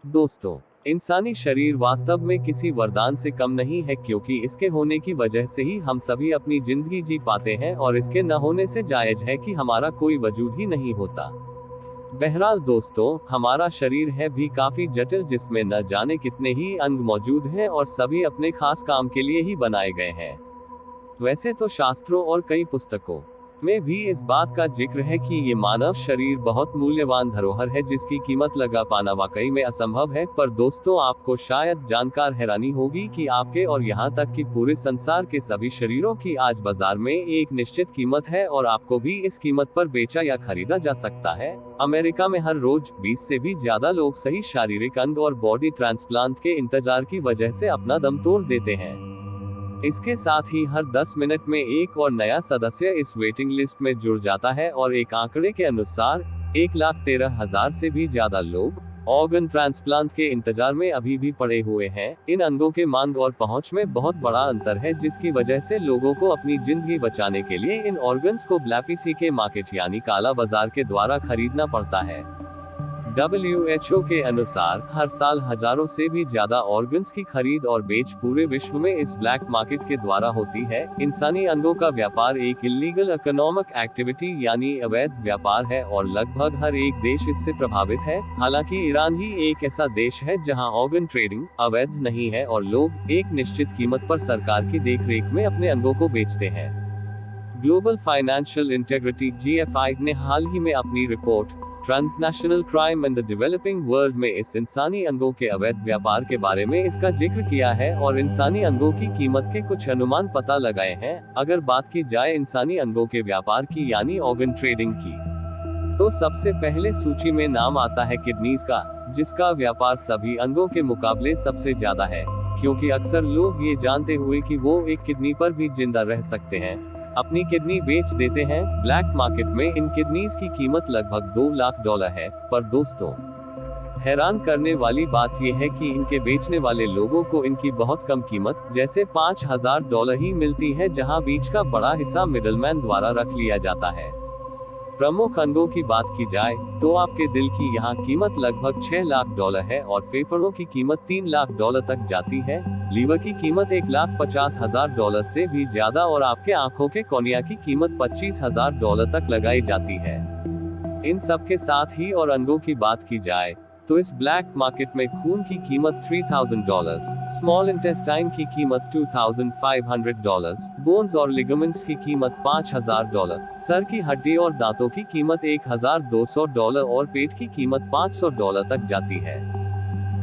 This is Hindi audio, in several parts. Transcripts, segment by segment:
दोस्तों, इंसानी शरीर वास्तव में किसी वरदान से कम नहीं है, क्योंकि इसके होने की वजह से ही हम सभी अपनी जिंदगी जी पाते हैं और इसके न होने से जायज है कि हमारा कोई वजूद ही नहीं होता। बहरहाल दोस्तों, हमारा शरीर है भी काफी जटिल, जिसमें न जाने कितने ही अंग मौजूद हैं और सभी अपने खास काम के लिए ही बनाए गए हैं। वैसे तो शास्त्रों और कई पुस्तकों में भी इस बात का जिक्र है कि ये मानव शरीर बहुत मूल्यवान धरोहर है, जिसकी कीमत लगा पाना वाकई में असंभव है। पर दोस्तों, आपको शायद जानकर हैरानी होगी कि आपके और यहाँ तक कि पूरे संसार के सभी शरीरों की आज बाजार में एक निश्चित कीमत है और आपको भी इस कीमत पर बेचा या खरीदा जा सकता है। अमेरिका में हर रोज 20 से भी ज्यादा लोग सही शारीरिक अंग और बॉडी ट्रांसप्लांट के इंतजार की वजह से अपना दम तोड़ देते हैं। इसके साथ ही हर 10 मिनट में एक और नया सदस्य इस वेटिंग लिस्ट में जुड़ जाता है और एक आंकड़े के अनुसार 1,13,000 से भी ज्यादा लोग ऑर्गन ट्रांसप्लांट के इंतजार में अभी भी पड़े हुए हैं। इन अंगों के मांग और पहुंच में बहुत बड़ा अंतर है, जिसकी वजह से लोगों को अपनी जिंदगी बचाने के लिए इन ऑर्गन्स को ब्लैक मार्केट यानी काला बाजार के द्वारा खरीदना पड़ता है। WHO के अनुसार हर साल हजारों से भी ज्यादा ऑर्गन्स की खरीद और बेच पूरे विश्व में इस ब्लैक मार्केट के द्वारा होती है। इंसानी अंगों का व्यापार एक इलीगल इकोनॉमिक एक्टिविटी यानी अवैध व्यापार है और लगभग हर एक देश इससे प्रभावित है। हालांकि ईरान ही एक ऐसा देश है जहां ऑर्गन ट्रेडिंग अवैध नहीं है और लोग एक निश्चित कीमत पर सरकार की देखरेख में अपने अंगों को बेचते हैं। ग्लोबल फाइनेंशियल इंटेग्रिटी GFI ने हाल ही में अपनी report transnational crime in the developing world में इस इंसानी अंगों के अवैध व्यापार के बारे में इसका जिक्र किया है और इंसानी अंगों की कीमत के कुछ अनुमान पता लगाए हैं। अगर बात की जाए इंसानी अंगों के व्यापार की यानी ऑर्गन ट्रेडिंग की, तो सबसे पहले सूची में नाम आता है किडनीज का, जिसका व्यापार सभी अंगों के मुकाबले सबसे ज्यादा है, क्योंकि अक्सर लोग ये जानते हुए कि वो एक किडनी पर भी जिंदा रह सकते हैं, अपनी किडनी बेच देते हैं। ब्लैक मार्केट में इन किडनीज की कीमत लगभग $2 लाख है। पर दोस्तों, हैरान करने वाली बात यह है कि इनके बेचने वाले लोगों को इनकी बहुत कम कीमत जैसे $5,000 ही मिलती है, जहां बीच का बड़ा हिस्सा मिडलमैन द्वारा रख लिया जाता है। प्रमुख अंगों की बात की जाए तो आपके दिल की यहाँ कीमत लगभग $6 लाख है और फेफड़ों की कीमत $3 लाख तक जाती है। लीवर की कीमत $1,50,000 से भी ज्यादा और आपके आंखों के कॉर्निया की कीमत $25,000 तक लगाई जाती है। इन सब के साथ ही और अंगों की बात की जाए तो इस ब्लैक मार्केट में खून की कीमत $3,000, स्मॉल इंटेस्टाइन की कीमत $2,500, बोन्स और लिगामेंट्स की कीमत $5,000, सर की हड्डी और दांतों की कीमत $1,200 और पेट की कीमत $500 तक जाती है।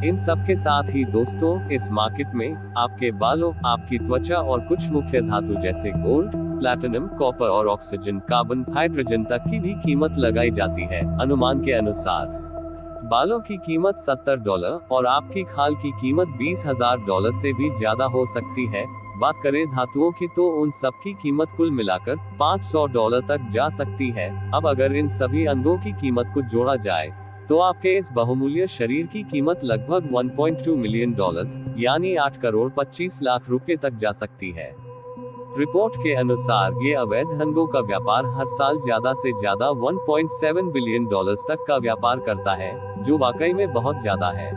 इन सब के साथ ही दोस्तों, इस मार्केट में आपके बालों, आपकी त्वचा और कुछ मुख्य धातु जैसे गोल्ड, प्लैटिनम, कॉपर और ऑक्सीजन, कार्बन, हाइड्रोजन तक की भी कीमत लगाई जाती है। अनुमान के अनुसार बालों की कीमत $70 और आपकी खाल की कीमत $20,000 से भी ज्यादा हो सकती है। बात करें धातुओं की तो उन सब की कीमत कुल मिलाकर $500 तक जा सकती है। अब अगर इन सभी अंगों की कीमत को जोड़ा जाए तो आपके इस बहुमूल्य शरीर की कीमत लगभग $1.2 मिलियन यानी 8 करोड़ 25 लाख रुपए तक जा सकती है। रिपोर्ट के अनुसार ये अवैध अंगों का व्यापार हर साल ज्यादा से ज्यादा $1.7 बिलियन तक का व्यापार करता है, जो वाकई में बहुत ज्यादा है।